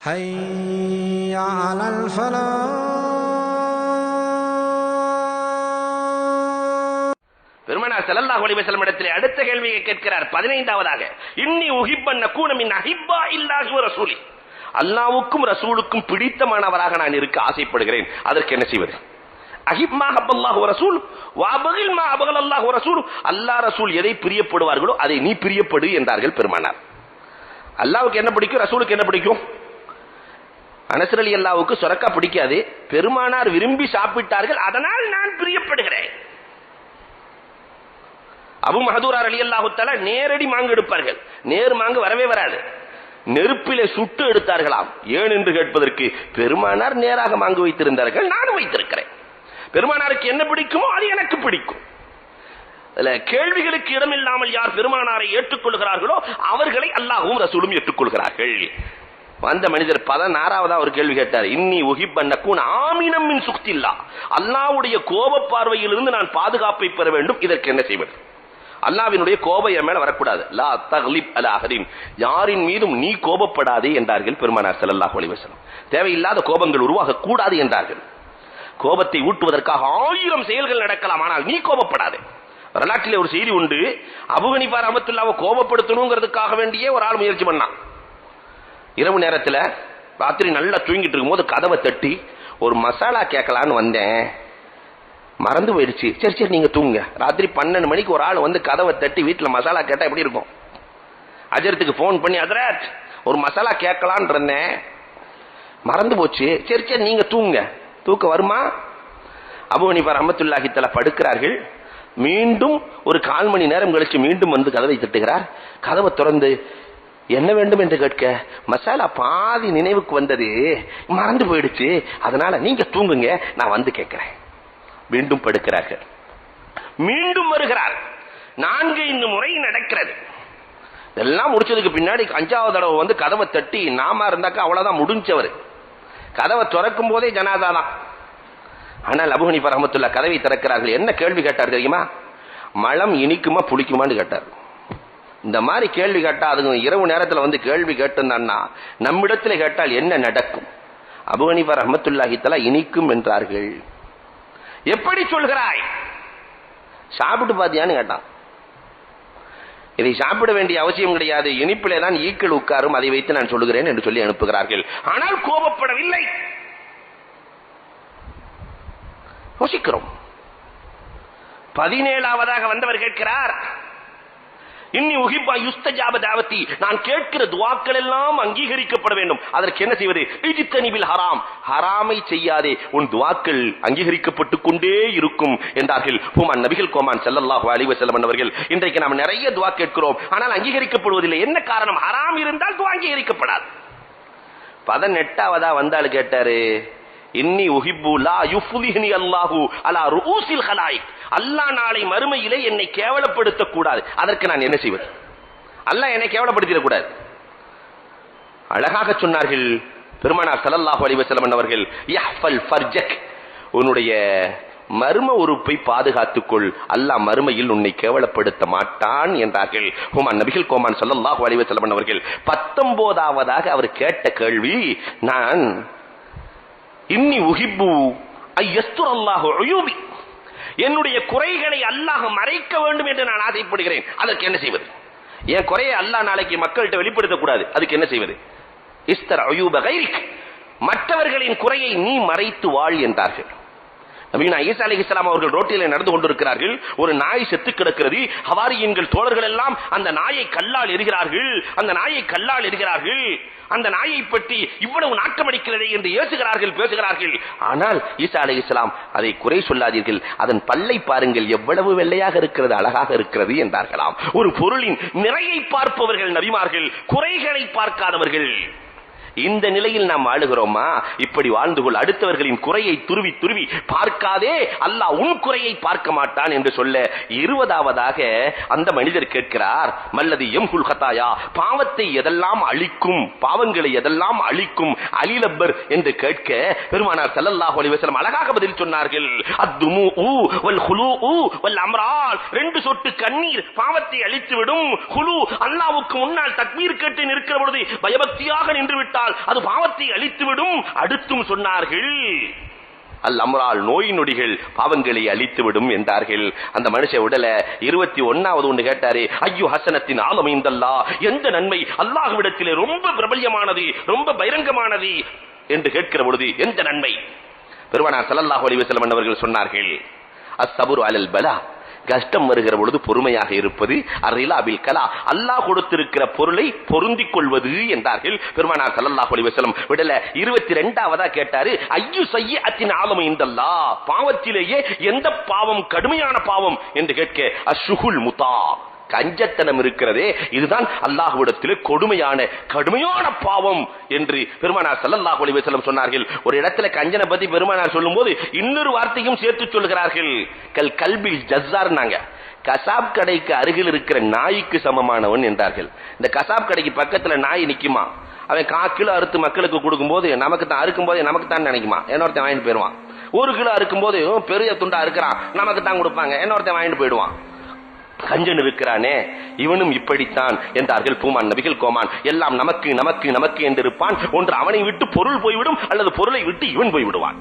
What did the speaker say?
حي على الفلاح. பெருமானார் ஸல்லல்லாஹு அலைஹி வஸல்லம் இடத்திலே அடுத்த கேள்வியை கேட்கிறார். 15வதாக, இன்னி உஹிப்பன் நகூன மின் அஹிப்பா இல்லாஹி வ ரசூலி, அல்லாஹ்வுக்கும் ரசூலுக்கும் பிடித்தமானவராக நான் இருக்க ஆசைப்படுகிறேன், அதற்கு என்ன செய்வது? அஹிப் மா ஹப்பல்லாஹு வ ரசூல் வ அபகில் மா அபகல் அல்லாஹு வ ரசூல், அல்லாஹ் ரசூல் எதை பிரியப்படுவார்களோ அதை நீ பிரியப்படு என்றார்கள் பெருமானார். அல்லாஹ்வுக்கு என்ன பிடிக்கும், ரசூலுக்கு என்ன பிடிக்கும்? அனஸ் ரலியல்லாஹுவுக்கு சொரக்கா பிடிக்காது, பெருமானார் விரும்பி சாப்பிட்டார்கள், அதனால் நான் பிரியப்படுகிறேன். அபு மஹதூரா ரலியல்லாஹு தஆலா நேரடி மாங்கு எடுப்பார்கள், நேர் மாங்கு வரவே வராது, நெருப்பிலே சுட்டு எடுத்தார்களாம். ஏன் என்று கேட்பதற்கு, பெருமானார் நேராக மாங்கு வைத்திருந்தார்கள், நானும் வைத்திருக்கிறேன். பெருமானாருக்கு என்ன பிடிக்குமோ அது எனக்கு பிடிக்கும். கேள்விகளுக்கு இடமில்லாமல் யார் பெருமானாரை ஏற்றுக்கொள்கிறார்களோ அவர்களை அல்லாஹ்வும் ரசூலும் ஏற்றுக்கொள்கிறார்கள். அந்த மனிதர் 16வதா ஒரு கேள்வி கேட்டார். இன்னி உஹிப்பன் நகூன ஆமினம் மின் சுக்தில்லா, அல்லாஹ்வுடைய கோப பார்வையிலிருந்து நான் பாதுகாப்பை பெற வேண்டும், இதற்கு என்ன செய்வது? அல்லாஹ்வினுடைய கோபம் என் மேல வரக்கூடாது. லா தக்லிப் அலா அஹதின், யாரின் மீதும் நீ கோபப்படாதே என்றார்கள் பெருமானார் ஸல்லல்லாஹு அலைஹி வஸல்லம். தேவையில்லாத கோபங்கள் உருவாக கூடாது என்றார்கள். கோபத்தை ஊட்டுவதற்காக 1000 செயல்கள் நடக்கலாம், ஆனால் நீ கோபப்படாதே. வரலாற்றிலே ஒரு செய்தி உண்டு, அபூ ஹனீஃபா ரஹ்மத்துல்லாஹி கோபப்படுத்தணுங்கிறதுக்காக வேண்டியே ஒரு ஆள் முயற்சி பண்ணான். இரவு நேரத்தில் ராத்திரி நல்லா தூங்கிட்டு இருக்கும் போது கதவை தட்டி ஒரு மசாலா கேட்கலான்னு வந்தேன், மறந்து போயிடுச்சு. சரி சரி நீங்க தூங்குங்க. ராத்திரி 12 மணிக்கு ஒரு ஆள் வந்து கதவை தட்டி வீட்டில் மசாலா கேட்டா எப்படி இருக்கும்? அஜரத்துக்கு போன் பண்ணி, அஜரத் ஒரு மசாலா கேட்கலான் இருந்தேன், மறந்து போச்சு. சரி சரி நீங்க தூங்குங்க. தூக்க வருமா? அபூ ஹனீஃபா ரஹ்மத்துல்லாஹி தஆலா படுக்கிறார்கள். மீண்டும் ஒரு 1/4 மணி நேரம் கழிச்சு மீண்டும் வந்து கதவை தட்டுகிறார். கதவை திறந்து என்ன வேண்டும் என்று கேட்க, மசாலா பாதி நினைவுக்கு வந்தது, மறந்து போயிடுச்சு, அதனால நீங்க தூங்குங்க, நான் வந்து கேட்கிறேன். மீண்டும் படுக்கிறார்கள். மீண்டும் வருகிறார். 4-5 முறை நடக்கிறது. எல்லாம் முடிச்சதுக்கு பின்னாடி 5வது தடவை வந்து கதவை தட்டி, நாம இருந்தாக்கா அவ்வளவுதான் முடிஞ்சவர். கதவை திறக்கும் போதே ஜனாதா தான். ஆனால் அபூ ஹனீஃபா ரஹ்மத்துல்லாஹி கதவை திறக்கிறார்கள். என்ன கேள்வி கேட்டார் தெரியுமா? மலம் இனிக்குமா புளிக்குமான்னு கேட்டார். இந்த மாதிரி கேள்வி கேட்டா, அதுங்க இரவு நேரத்தில் வந்து கேள்வி கேட்டுன்னா நம்மிடத்தில் கேட்டால் என்ன நடக்கும்? அபூ ஹனீஃபா ரஹ்மத்துல்லாஹி தஆலா இனிக்கும் என்றார்கள். எப்படி சொல்கிறாய்? சாப்பிட்டு பாத்தியான்னு கேட்டான். இதை சாப்பிட வேண்டிய அவசியம் கிடையாது, இனிப்பிலே தான் ஈக்கள் உட்காரும், அதை வைத்து நான் சொல்லுகிறேன் என்று சொல்லி அனுப்புகிறார்கள். ஆனால் கோபப்படவில்லை. யோசிக்கிறோம். 17வதாக வந்தவர் கேட்கிறார், இன்னி உஹிப்பா யுஸ்தஜாப தாவத்தி, நான் கேட்கிற துஆக்கள் எல்லாம் அங்கீகரிக்கப்பட வேண்டும், அதற்கு என்ன செய்வது? இஜ்தனிபில் ஹராம், ஹராமை செய்யாதே, உன் துஆக்கள் அங்கீகரிக்கப்பட்டு கொண்டே இருக்கும் என்றார்கள் ஹுமான் நபிகள் கோமான் ஸல்லல்லாஹு அலைஹி வஸல்லம் அவர்கள். இன்றைக்கு நாம் நிறைய துஆ கேட்கிறோம், ஆனால் அங்கீகரிக்கப்படுவதில்லை. என்ன காரணம்? ஹராம் இருந்தால் துஆ அங்கீகரிக்கப்படாது. 18வதா வந்தால் கேட்டாரு, இன்னி உஹிப்பு லா யுஃப்லிஹ்னி அல்லாஹு அலா ரூஸில் ஹலாயிக், அல்லாஹ் நாளை மறுமையிலே என்னை கேவலப்படுத்த கூடாது, அதற்கு நான் என்ன செய்வது? அல்லாஹ் என்னை கேவலப்படுத்திட கூடாது. அழகாக சொன்னார்கள் பெருமானார் ஸல்லல்லாஹு அலைஹி வஸல்லம் அவர்கள், யஹ்ஃபல் ஃபர்ஜக், உன்னுடைய மர்ம உறுப்பை பாதுகாத்துக்கொள், அல்லாஹ் மறுமையில் உன்னை கேவலப்படுத்த மாட்டான் என்றார்கள் ஹுமான் நபிகள் கோமான் ஸல்லல்லாஹு அலைஹி வஸல்லம் அவர்கள். 19வதாக அவர் கேட்ட கேள்வி, நான் இன்னி உஹிப்பு ஐயஸ்துர் அல்லாஹு உயூபி, என்னுடைய குறைகளை அல்லாஹ் மறைக்க வேண்டும் என்று நான் ஆசைப்படுகிறேன், அதற்கு என்ன செய்வது? என் குறையை அல்லாஹ் நாளைக்கு மக்கள்கிட்ட வெளிப்படுத்தக்கூடாது, அதுக்கு என்ன செய்வது? இஸ்தர் உயூப கைரிக், மற்றவர்களின் குறையை நீ மறைத்து வாழ் என்றார்கள். நபியுனா ஈசா அலைஹிஸ்ஸலாம் அவர்கள் ரோட்டிலே நடந்து கொண்டிருக்கிறார்கள். ஒரு நாய் செத்து கிடக்கிறது. ஹவாரியின்கள் தோழர்கள் எல்லாம் அந்த நாயை கல்லால் எறிகிறார்கள். அந்த நாயை பற்றி இவ்வளவு நாட்டமடிக்கிறதே என்று ஏசுகிறார்கள், பேசுகிறார்கள். ஆனால் ஈசா அலைஹிஸ்ஸலாம், அதை குறை சொல்லாதீர்கள், அதன் பல்லை பாருங்கள், எவ்வளவு வெள்ளையாக இருக்கிறது, அழகாக இருக்கிறது என்றார்களாம். ஒரு பொருளின் நிறையை பார்ப்பவர்கள் நபிமார்கள், குறைகளை பார்க்காதவர்கள். இந்த நிலையில் நாம் வாழுகிறோமா? இப்படி வாழ்ந்து கொள். அடுத்தவர்களின் குறையை துருவி துருவி பார்க்காதே, அல்லாஹ் உன் குறையை பார்க்க மாட்டான் என்று சொல்ல 20வதாக அந்த மனிதர் கேட்கிறார், மல்லதி யம்ஹுல் ஹதாயா, பாவத்தை எதெல்லாம் அழிக்கும், பாவங்களை எதெல்லாம் அழிக்கும் அலிலப்பர் என்று கேட்க பெருமானார் ஸல்லல்லாஹு அலைஹி வஸல்லம் அழகாக பதில் சொன்னார்கள், அத்துமூஉ வல் குலூஉ வல் அம்ரால், 2 சொட்டு கண்ணீர் பாவத்தை அழித்து விடும். குலூ, அல்லாஹ்வுக்கு முன்னால் தக்பீர் கேட்டு நிற்கிற பொழுது பயபக்தியாக நின்று விட்டார் விட்டால் அது பாவத்தை அழித்துவிடும். அடுத்தும் சொன்னார்கள், அல்-அம்ரால் நோய் நொடிகள் பாவங்களை அழித்துவிடும் என்றார்கள். அந்த மனுஷன் உடல 21வது ஒன்று கேட்டாரு, ஐயோ ஹசனத்தின் ஆலமைந்தல்லா, எந்த நன்மை அல்லாஹ்விடத்திலே ரொம்ப பிரபல்யமானது, ரொம்ப பகிரங்கமானது என்று கேட்கிற பொழுது எந்த நன்மை? பெருமானார் ஸல்லல்லாஹு அலைஹி வஸல்லம் அவர்கள் சொன்னார்கள், அஸ்ஸபுரு அலல் பலா, கஷ்டம் வருகிற பொழுது பொறுமையாக இருப்பது, அர்ரிலா பில் கலா, அல்லாஹ் கொடுத்திருக்கிற பொருளை பொருந்திக் கொள்வது என்றார்கள் பெருமானார் ஸல்லல்லாஹு அலைஹி வஸல்லம். விடல 22வதா கேட்டாரு, ஐயு சய்யிஅத்தின் ஆலமு இந்தல்லாஹ், பாவத்திலேயே எந்த பாவம் கடுமையான பாவம் என்று கேட்க, அஷ்ஷுகுல் முதா, கஞ்சத்தனம் இருக்கிறதே, இதுதான் அல்லாஹ்விடத்திலே கொடுமையான கடுமையான பாவம் என்று பெருமானார் ஸல்லல்லாஹு அலைஹி வஸல்லம் சொன்னார்கள். ஒரு இடத்துல கஞ்சனை பத்தி பெருமானார் சொல்லும்போது இன்னொரு வார்த்தையும் சேர்த்து சொல்கிறார்கள், கல் கல்பில் ஜஸ்ஸார்னாங்க, கசாப் கடைக்கு அருகில் இருக்கிற நாய்க்கு சமமானவன் என்றார்கள். இந்த கசாப் கடைக்கு பக்கத்துல நாய் நிக்குமா, அவன் 1 கிலோ அறுத்து மக்களுக்கு கொடுக்கும் போது நமக்கு தான் அறுக்கும் போது நமக்கு தான் நினைக்குமா, என்னொருத்தன் வாங்கிட்டு போயிடுவான். 1 கிலோ அறுக்கும் போது பெரிய துண்டா இருக்கிறான், நமக்கு தான் கொடுப்பாங்க, என்னொருத்தன் வாங்கிட்டு போயிடுவான். கஞ்சன் இருக்கிறானே இவனும் இப்படித்தான் என்றார்கள் பூமான் நபிகள் கோமான். எல்லாம் நமக்கு நமக்கு நமக்கு என்று இருப்பான். ஒன்று அவனை விட்டு பொருள் போய்விடும், அல்லது பொருளை விட்டு இவன் போய்விடுவான்.